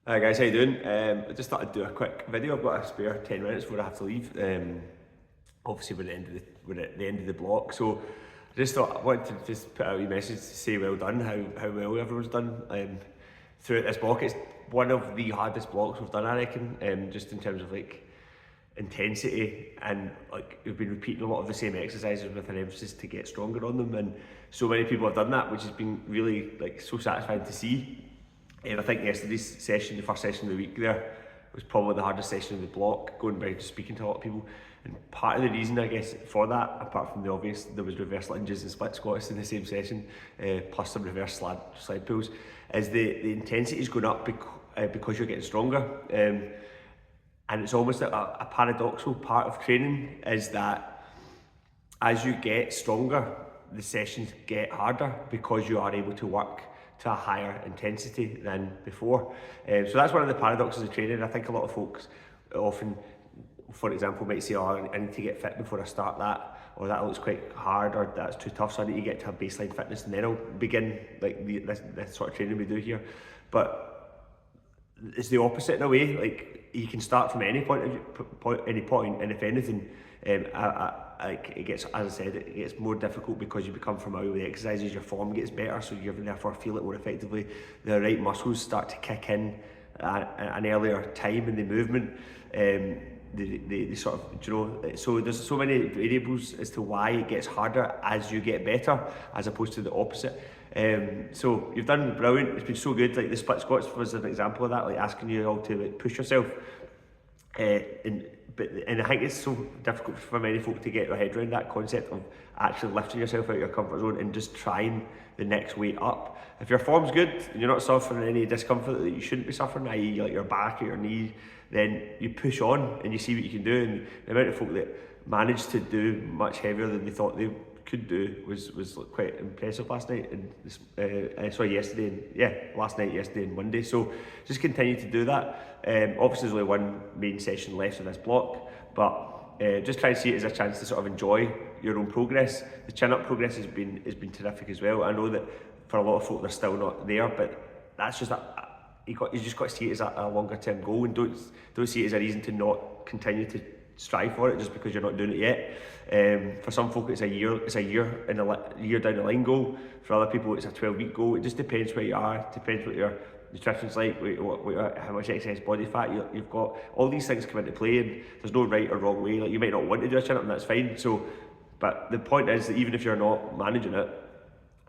Hi guys, how you doing? I just thought I'd do a quick video. I've got a spare 10 minutes before I have to leave. Obviously we're at the end of the block, so I just thought I wanted to just put out a wee message to say well done, how well everyone's done throughout this block. It's one of the hardest blocks we've done, I reckon, just in terms of like intensity, and like we've been repeating a lot of the same exercises with an emphasis to get stronger on them, and so many people have done that, which has been really like so satisfying to see. I think yesterday's session, the first session of the week there, was probably the hardest session of the block, going by just speaking to a lot of people. And part of the reason, I guess, for that, apart from the obvious, there was reverse lunges and split squats in the same session, plus some reverse slide pulls, is the intensity is going up because you're getting stronger. And it's almost a paradoxical part of training is that as you get stronger, the sessions get harder because you are able to work to a higher intensity than before. So that's one of the paradoxes of training. I think a lot of folks often, for example, might say, oh, I need to get fit before I start that, or that looks quite hard, or that's too tough, so I need to get to a baseline fitness and then I'll begin like this sort of training we do here. But it's the opposite in a way. Like you can start from any any point, and if anything, like it gets, as I said, it gets more difficult because you become familiar with the exercises. Your form gets better, so you therefore feel it more effectively. The right muscles start to kick in at an earlier time in the movement. The sort of, you know, so there's so many variables as to why it gets harder as you get better, as opposed to the opposite. So you've done brilliant. It's been so good. Like the split squats was an example of that, like asking you all to like, push yourself. And I think it's so difficult for many folk to get their head around that concept of actually lifting yourself out of your comfort zone and just trying the next weight up. If your form's good and you're not suffering any discomfort that you shouldn't be suffering, i.e. like your back or your knee, then you push on and you see what you can do. And the amount of folk that managed to do much heavier than they thought they could do was quite impressive last night and yesterday, and last night, yesterday and Monday. So just continue to do that. Obviously there's only one main session left in this block, but just try and see it as a chance to sort of enjoy your own progress. The chin up progress has been terrific as well. I know that for a lot of folk they're still not there, but that's just you just got to see it as a longer term goal, and don't see it as a reason to not continue to strive for it just because you're not doing it yet. For some folk it's a year in a year down the line goal. For other people it's a 12-week goal. It just depends where you are. It depends what your nutrition's like, how much excess body fat you've got. All these things come into play, and there's no right or wrong way. Like you might not want to do a chin up, and that's fine. So, but the point is that even if you're not managing it,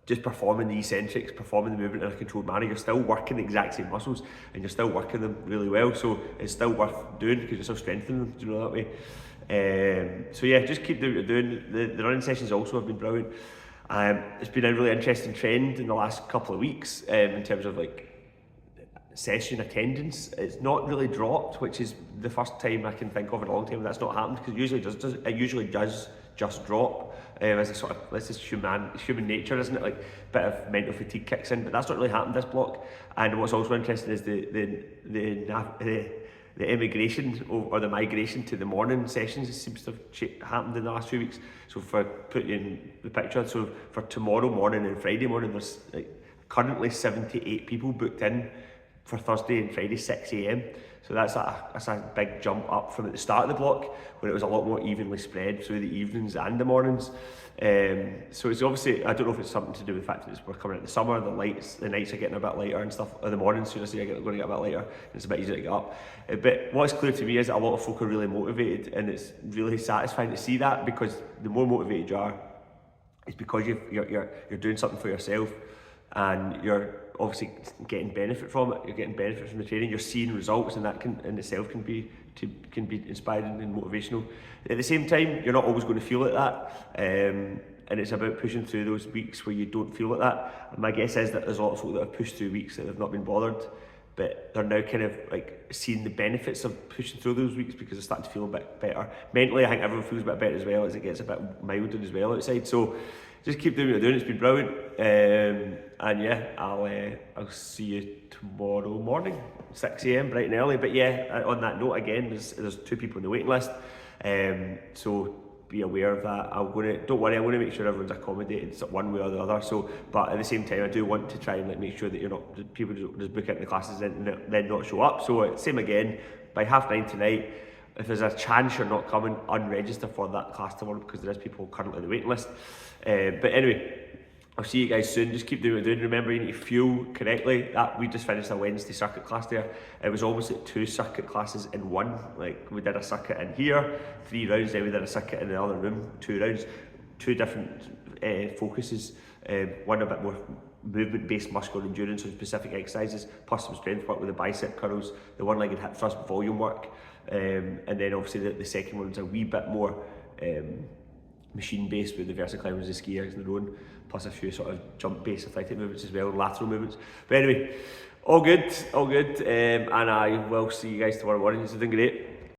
just performing the eccentrics, performing the movement in a controlled manner, you're still working the exact same muscles and you're still working them really well. So it's still worth doing because you're still strengthening them, do you know that way? So yeah, just keep doing what you're doing. The running sessions also have been brilliant. It's been a really interesting trend in the last couple of weeks in terms of like session attendance. It's not really dropped, which is the first time I can think of in a long time that's not happened, because it usually does just drop as a sort of, this is human nature, isn't it? Like a bit of mental fatigue kicks in, but that's not really happened this block. And what's also interesting is the immigration or the migration to the morning sessions seems to have happened in the last few weeks. So for putting in the picture, so for tomorrow morning and Friday morning, there's like currently 78 people booked in for Thursday and Friday 6 a.m. So that's a big jump up from at the start of the block, where it was a lot more evenly spread through the evenings and the mornings. So it's obviously, I don't know if it's something to do with the fact that we're coming out the summer, the nights are getting a bit later and stuff, or the mornings should I say, are going to get a bit later, and it's a bit easier to get up. But what's clear to me is that a lot of folk are really motivated, and it's really satisfying to see that, because the more motivated you are, it's because you're doing something for yourself, and you're obviously getting benefit from it. You're getting benefit from the training. You're seeing results, and that can in itself can be inspiring and motivational. At the same time, you're not always going to feel like that, and it's about pushing through those weeks where you don't feel like that. And my guess is that there's a lot of folk that have pushed through weeks that have not been bothered, but they're now kind of like seeing the benefits of pushing through those weeks because they're starting to feel a bit better. Mentally, I think everyone feels a bit better as well as it gets a bit milder as well outside. So just keep doing what you're doing. It's been brilliant. And yeah, I'll see you tomorrow morning, 6 a.m, bright and early. But yeah, on that note, again, there's 2 people on the waiting list. So be aware of that. Don't worry, I'm going to make sure everyone's accommodated one way or the other. So, but at the same time, I do want to try and like make sure that people don't just book into the classes and then not show up. So same again, by 9:30 tonight, if there's a chance you're not coming, unregister for that class tomorrow, because there is people currently on the waiting list. But anyway, I'll see you guys soon. Just keep doing what you're doing. Remember, you need to fuel correctly. We just finished a Wednesday circuit class there. It was almost like 2 circuit classes in one. Like, we did a circuit in here, 3 rounds, then we did a circuit in the other room, 2 rounds, 2 different focuses. One a bit more movement-based muscular endurance on specific exercises, plus some strength work with the bicep curls, the one-legged hip thrust volume work, and then obviously the second one's a wee bit more machine-based with the VersaClimbers, the skiers and their own, plus a few sort of jump-based athletic movements as well, and lateral movements. But anyway, all good, and I will see you guys tomorrow morning. You're doing great.